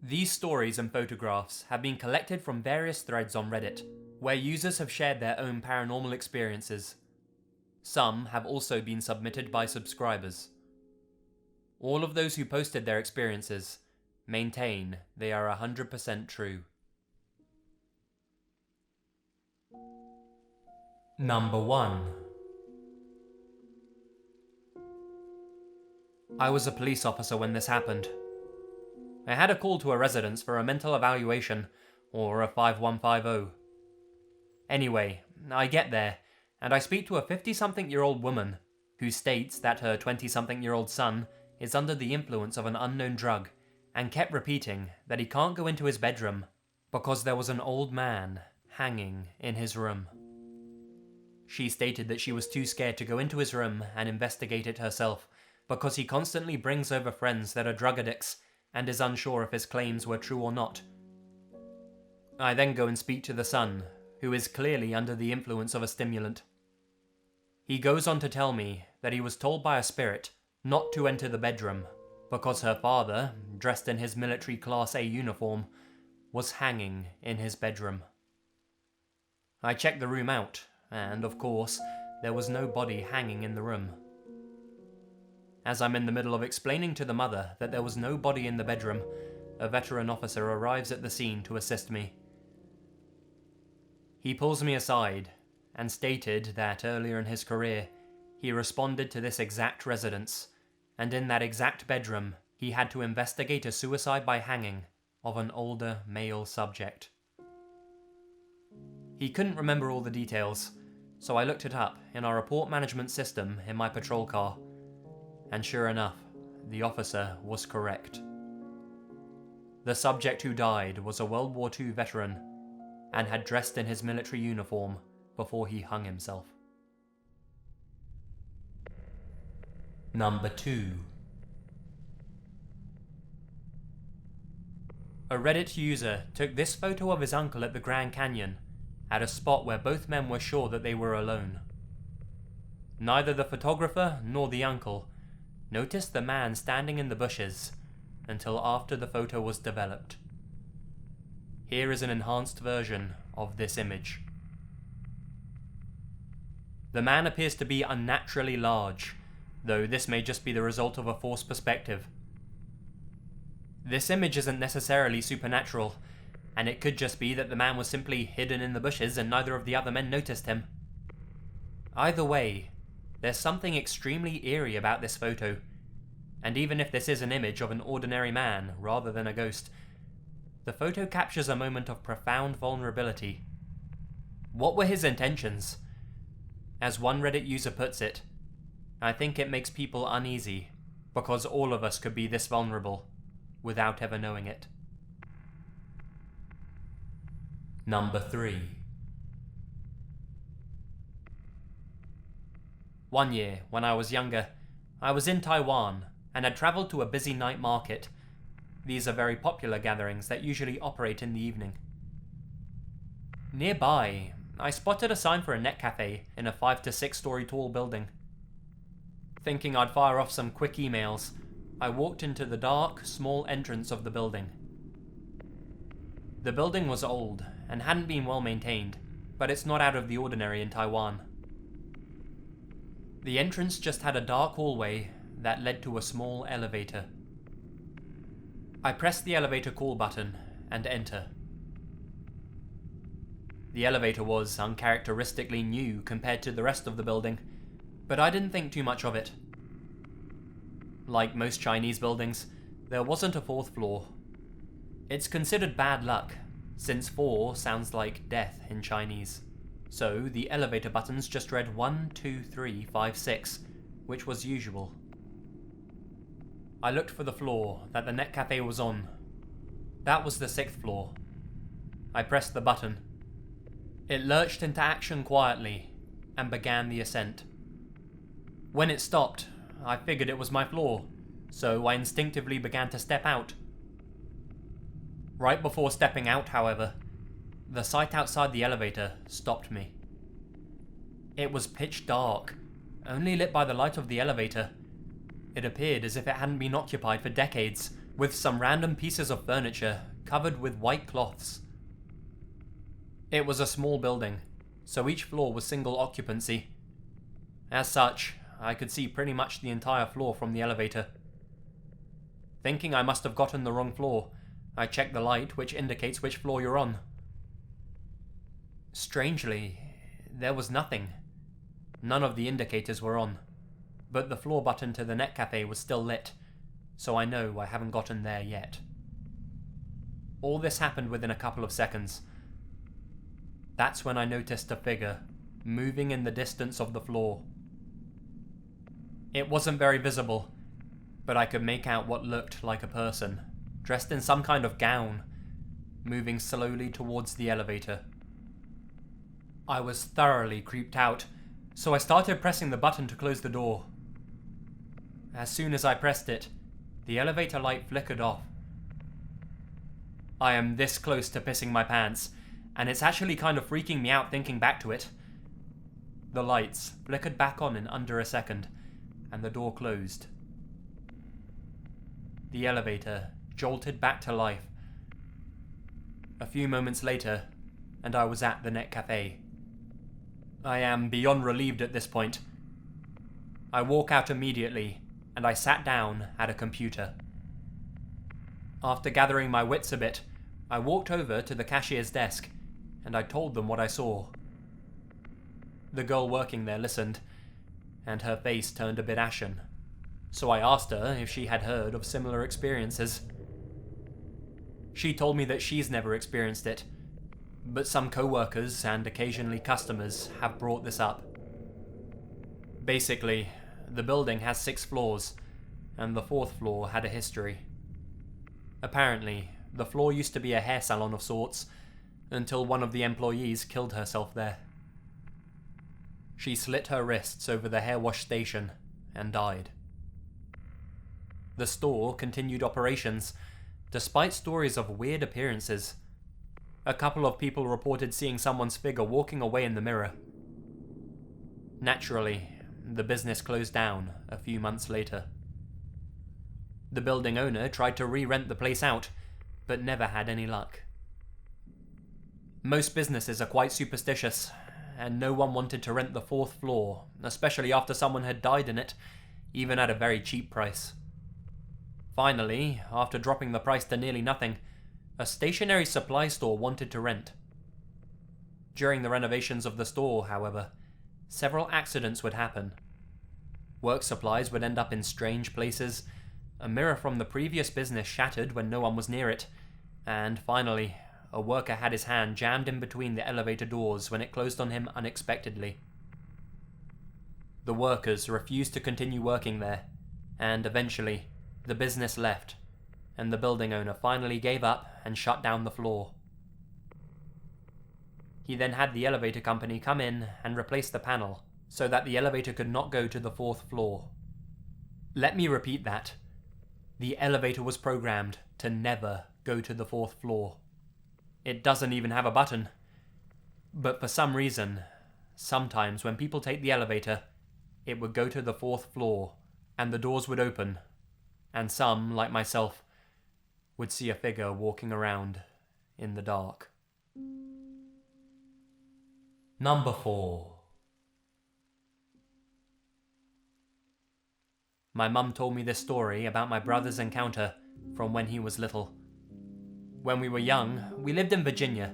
These stories and photographs have been collected from various threads on Reddit, where users have shared their own paranormal experiences. Some have also been submitted by subscribers. All of those who posted their experiences maintain they are 100% true. Number 1. I was a police officer when this happened. I had a call to a residence for a mental evaluation, or a 5150. Anyway, I get there, and I speak to a 50-something-year-old woman who states that her 20-something-year-old son is under the influence of an unknown drug and kept repeating that he can't go into his bedroom because there was an old man hanging in his room. She stated that she was too scared to go into his room and investigate it herself because he constantly brings over friends that are drug addicts and is unsure if his claims were true or not. I then go and speak to the son, who is clearly under the influence of a stimulant. He goes on to tell me that he was told by a spirit not to enter the bedroom because her father, dressed in his military Class A uniform, was hanging in his bedroom. I checked the room out, and of course, there was no body hanging in the room. As I'm in the middle of explaining to the mother that there was no body in the bedroom, a veteran officer arrives at the scene to assist me. He pulls me aside and stated that earlier in his career, he responded to this exact residence, and in that exact bedroom, he had to investigate a suicide by hanging of an older male subject. He couldn't remember all the details, so I looked it up in our report management system in my patrol car, and sure enough, the officer was correct. The subject who died was a World War II veteran and had dressed in his military uniform before he hung himself. Number 2. A Reddit user took this photo of his uncle at the Grand Canyon at a spot where both men were sure that they were alone. Neither the photographer nor the uncle noticed the man standing in the bushes until after the photo was developed. Here is an enhanced version of this image. The man appears to be unnaturally large, though this may just be the result of a forced perspective. This image isn't necessarily supernatural, and it could just be that the man was simply hidden in the bushes and neither of the other men noticed him. Either way, there's something extremely eerie about this photo, and even if this is an image of an ordinary man rather than a ghost, the photo captures a moment of profound vulnerability. What were his intentions? As one Reddit user puts it, I think it makes people uneasy because all of us could be this vulnerable without ever knowing it. Number 3. One year, when I was younger, I was in Taiwan and had travelled to a busy night market. These are very popular gatherings that usually operate in the evening. Nearby, I spotted a sign for a net cafe in a 5 to 6 story tall building. Thinking I'd fire off some quick emails, I walked into the dark, small entrance of the building. The building was old and hadn't been well maintained, but it's not out of the ordinary in Taiwan. The entrance just had a dark hallway that led to a small elevator. I pressed the elevator call button and enter. The elevator was uncharacteristically new compared to the rest of the building, but I didn't think too much of it. Like most Chinese buildings, there wasn't a 4th floor. It's considered bad luck, since 4 sounds like death in Chinese. So the elevator buttons just read 1, 2, 3, 5, 6, which was usual. I looked for the floor that the net cafe was on. That was the 6th floor. I pressed the button. It lurched into action quietly and began the ascent. When it stopped, I figured it was my floor, so I instinctively began to step out. Right before stepping out, however, the sight outside the elevator stopped me. It was pitch dark, only lit by the light of the elevator. It appeared as if it hadn't been occupied for decades, with some random pieces of furniture covered with white cloths. It was a small building, so each floor was single occupancy. As such, I could see pretty much the entire floor from the elevator. Thinking I must have gotten the wrong floor, I checked the light which indicates which floor you're on. Strangely, there was nothing. None of the indicators were on, but the floor button to the net cafe was still lit, so I know I haven't gotten there yet. All this happened within a couple of seconds. That's when I noticed a figure moving in the distance of the floor. It wasn't very visible, but I could make out what looked like a person, dressed in some kind of gown, moving slowly towards the elevator. I was thoroughly creeped out, so I started pressing the button to close the door. As soon as I pressed it, the elevator light flickered off. I am this close to pissing my pants, and it's actually kind of freaking me out thinking back to it. The lights flickered back on in under a second, and the door closed. The elevator jolted back to life. A few moments later, and I was at the net cafe. I am beyond relieved at this point. I walk out immediately, and I sat down at a computer. After gathering my wits a bit, I walked over to the cashier's desk, and I told them what I saw. The girl working there listened, and her face turned a bit ashen, so I asked her if she had heard of similar experiences. She told me that she's never experienced it, but some co-workers and occasionally customers have brought this up. Basically, the building has 6 floors, and the 4th floor had a history. Apparently, the floor used to be a hair salon of sorts, until one of the employees killed herself there. She slit her wrists over the hair wash station and died. The store continued operations, despite stories of weird appearances. A couple of people reported seeing someone's figure walking away in the mirror. Naturally, the business closed down a few months later. The building owner tried to re-rent the place out, but never had any luck. Most businesses are quite superstitious, and no one wanted to rent the 4th floor, especially after someone had died in it, even at a very cheap price. Finally, after dropping the price to nearly nothing, a stationery supply store wanted to rent. During the renovations of the store, however, several accidents would happen. Work supplies would end up in strange places, a mirror from the previous business shattered when no one was near it, and finally, a worker had his hand jammed in between the elevator doors when it closed on him unexpectedly. The workers refused to continue working there, and eventually, the business left, and the building owner finally gave up and shut down the floor. He then had the elevator company come in and replace the panel, so that the elevator could not go to the 4th floor. Let me repeat that. The elevator was programmed to never go to the 4th floor. It doesn't even have a button. But for some reason, sometimes when people take the elevator, it would go to the 4th floor, and the doors would open, and some, like myself, would see a figure walking around in the dark. Number 4. My mum told me this story about my brother's encounter from when he was little. When we were young, we lived in Virginia.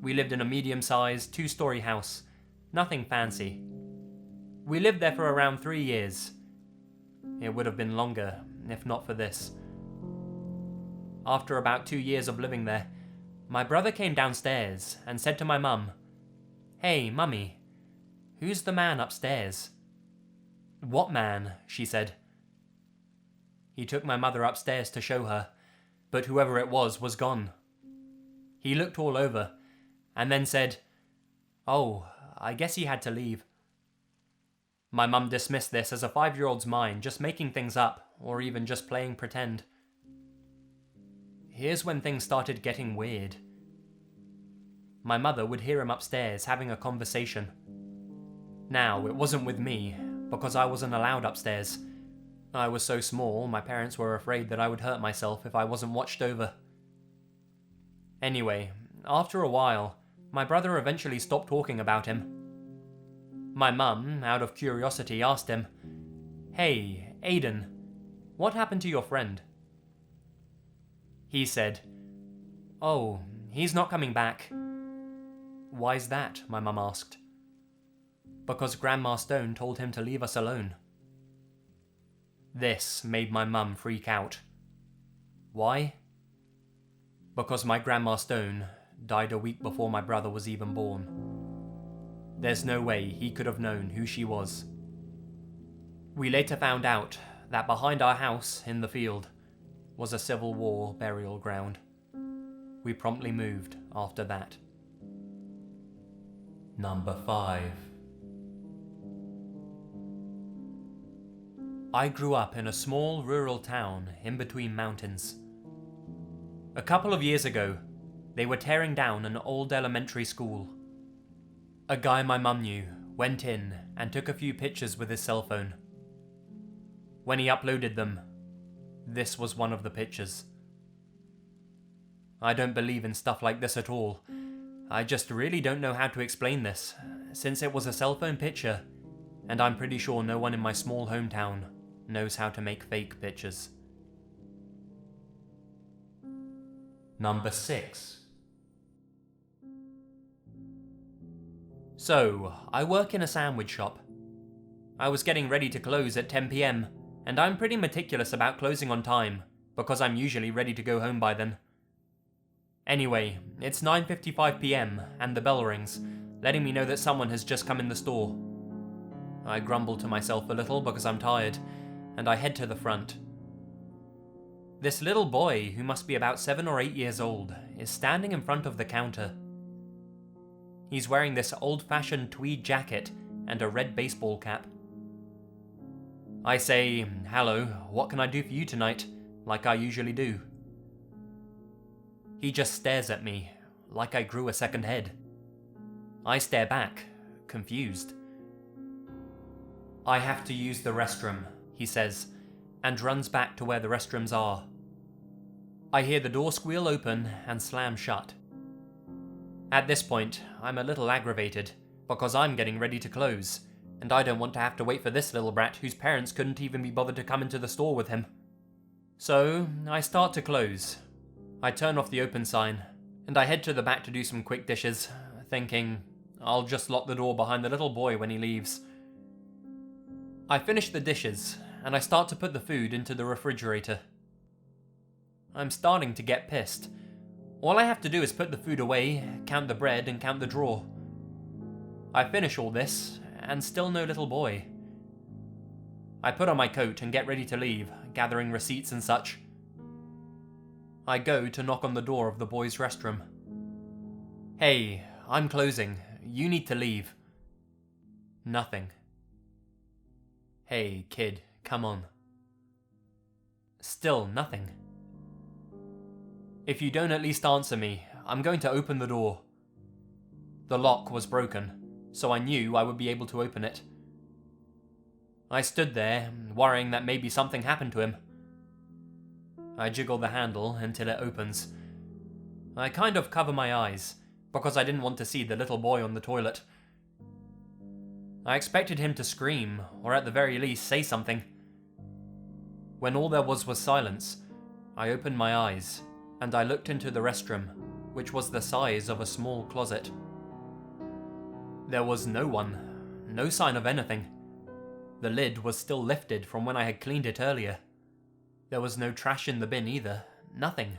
We lived in a medium-sized 2-story house, nothing fancy. We lived there for around 3 years. It would have been longer, if not for this. After about 2 years of living there, my brother came downstairs and said to my mum, "Hey, Mummy, who's the man upstairs?" "What man?" she said. He took my mother upstairs to show her, but whoever it was gone. He looked all over, and then said, "Oh, I guess he had to leave." My mum dismissed this as a 5-year-old's mind just making things up, or even just playing pretend. Here's when things started getting weird. My mother would hear him upstairs having a conversation. Now, it wasn't with me, because I wasn't allowed upstairs, I was so small, my parents were afraid that I would hurt myself if I wasn't watched over. Anyway, after a while, my brother eventually stopped talking about him. My mum, out of curiosity, asked him, "Hey, Aiden, what happened to your friend?" He said, "Oh, he's not coming back." "Why's that?" my mum asked. "Because Grandma Stone told him to leave us alone." This made my mum freak out. Why? Because my Grandma Stone died a week before my brother was even born. There's no way he could have known who she was. We later found out that behind our house in the field was a Civil War burial ground. We promptly moved after that. Number 5. I grew up in a small rural town in between mountains. A couple of years ago, they were tearing down an old elementary school. A guy my mum knew went in and took a few pictures with his cell phone. When he uploaded them, this was one of the pictures. I don't believe in stuff like this at all. I just really don't know how to explain this, since it was a cell phone picture, and I'm pretty sure no one in my small hometown knows how to make fake pictures. Number 6. So, I work in a sandwich shop. I was getting ready to close at 10 PM, and I'm pretty meticulous about closing on time, because I'm usually ready to go home by then. Anyway, it's 9:55 PM and the bell rings, letting me know that someone has just come in the store. I grumble to myself a little because I'm tired, and I head to the front. This little boy, who must be about 7 or 8 years old, is standing in front of the counter. He's wearing this old-fashioned tweed jacket and a red baseball cap. I say, "Hello, what can I do for you tonight?" like I usually do. He just stares at me, like I grew a second head. I stare back, confused. "I have to use the restroom," he says, and runs back to where the restrooms are. I hear the door squeal open and slam shut. At this point, I'm a little aggravated, because I'm getting ready to close, and I don't want to have to wait for this little brat whose parents couldn't even be bothered to come into the store with him. So, I start to close. I turn off the open sign, and I head to the back to do some quick dishes, thinking, I'll just lock the door behind the little boy when he leaves. I finish the dishes, and I start to put the food into the refrigerator. I'm starting to get pissed. All I have to do is put the food away, count the bread, and count the drawer. I finish all this, and still no little boy. I put on my coat and get ready to leave, gathering receipts and such. I go to knock on the door of the boys' restroom. "Hey, I'm closing. You need to leave." Nothing. "Hey, kid, come on." Still nothing. "If you don't at least answer me, I'm going to open the door." The lock was broken, so I knew I would be able to open it. I stood there, worrying that maybe something happened to him. I jiggle the handle until it opens. I kind of cover my eyes, because I didn't want to see the little boy on the toilet. I expected him to scream, or at the very least say something. When all there was silence, I opened my eyes, and I looked into the restroom, which was the size of a small closet. There was no one, no sign of anything. The lid was still lifted from when I had cleaned it earlier. There was no trash in the bin either, nothing.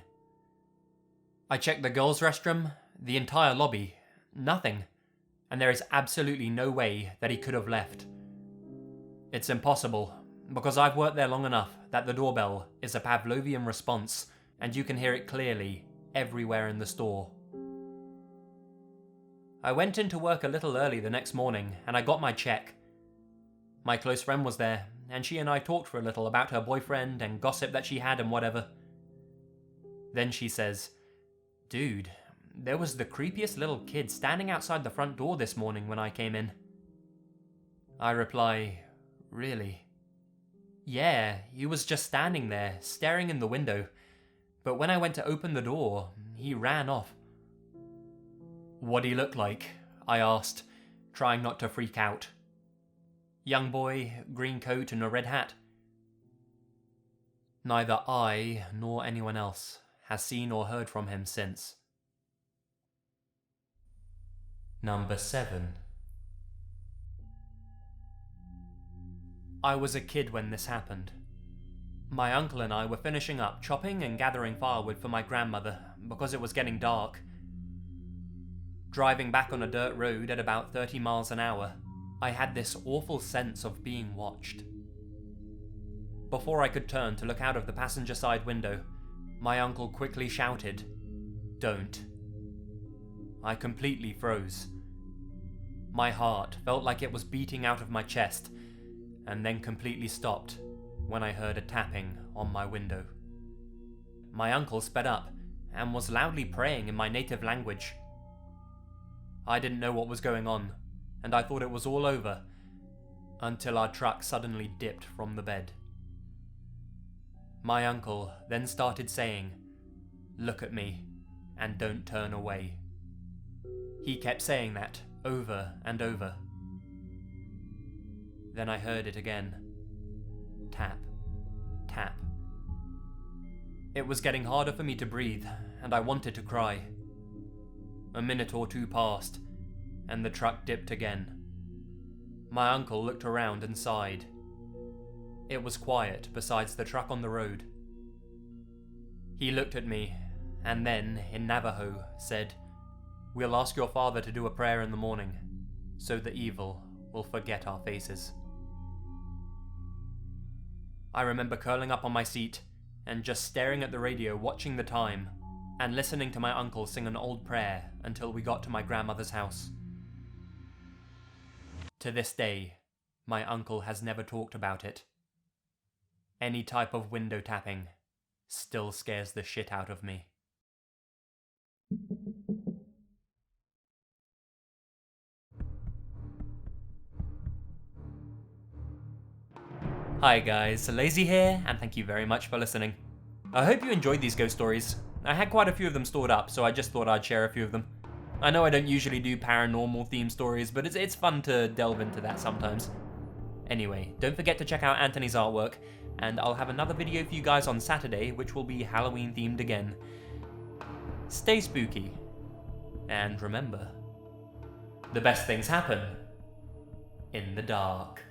I checked the girls' restroom, the entire lobby, nothing, and there is absolutely no way that he could have left. It's impossible, because I've worked there long enough that the doorbell is a Pavlovian response, and you can hear it clearly everywhere in the store. I went into work a little early the next morning, and I got my check. My close friend was there, and she and I talked for a little about her boyfriend and gossip that she had and whatever. Then she says, "Dude, there was the creepiest little kid standing outside the front door this morning when I came in." I reply, "Really?" Yeah, he was just standing there, staring in the window. But when I went to open the door, he ran off. What'd he look like? I asked, trying not to freak out. Young boy, green coat and a red hat. Neither I nor anyone else has seen or heard from him since. Number 7. I was a kid when this happened. My uncle and I were finishing up chopping and gathering firewood for my grandmother because it was getting dark. Driving back on a dirt road at about 30 miles an hour, I had this awful sense of being watched. Before I could turn to look out of the passenger side window, my uncle quickly shouted, "Don't." I completely froze. My heart felt like it was beating out of my chest, and then completely stopped when I heard a tapping on my window. My uncle sped up and was loudly praying in my native language. I didn't know what was going on, and I thought it was all over, until our truck suddenly dipped from the bed. My uncle then started saying, "Look at me, and don't turn away." He kept saying that over and over. Then I heard it again. Tap, tap. It was getting harder for me to breathe, and I wanted to cry. A minute or two passed, and the truck dipped again. My uncle looked around and sighed. It was quiet besides the truck on the road. He looked at me, and then, in Navajo, said, "We'll ask your father to do a prayer in the morning, so the evil will forget our faces." I remember curling up on my seat and just staring at the radio, watching the time, and listening to my uncle sing an old prayer until we got to my grandmother's house. To this day, my uncle has never talked about it. Any type of window tapping still scares the shit out of me. Hi guys, Lazy here, and thank you very much for listening. I hope you enjoyed these ghost stories. I had quite a few of them stored up, so I just thought I'd share a few of them. I know I don't usually do paranormal themed stories, but it's fun to delve into that sometimes. Anyway, don't forget to check out Anthony's artwork, and I'll have another video for you guys on Saturday, which will be Halloween themed again. Stay spooky, and remember, the best things happen in the dark.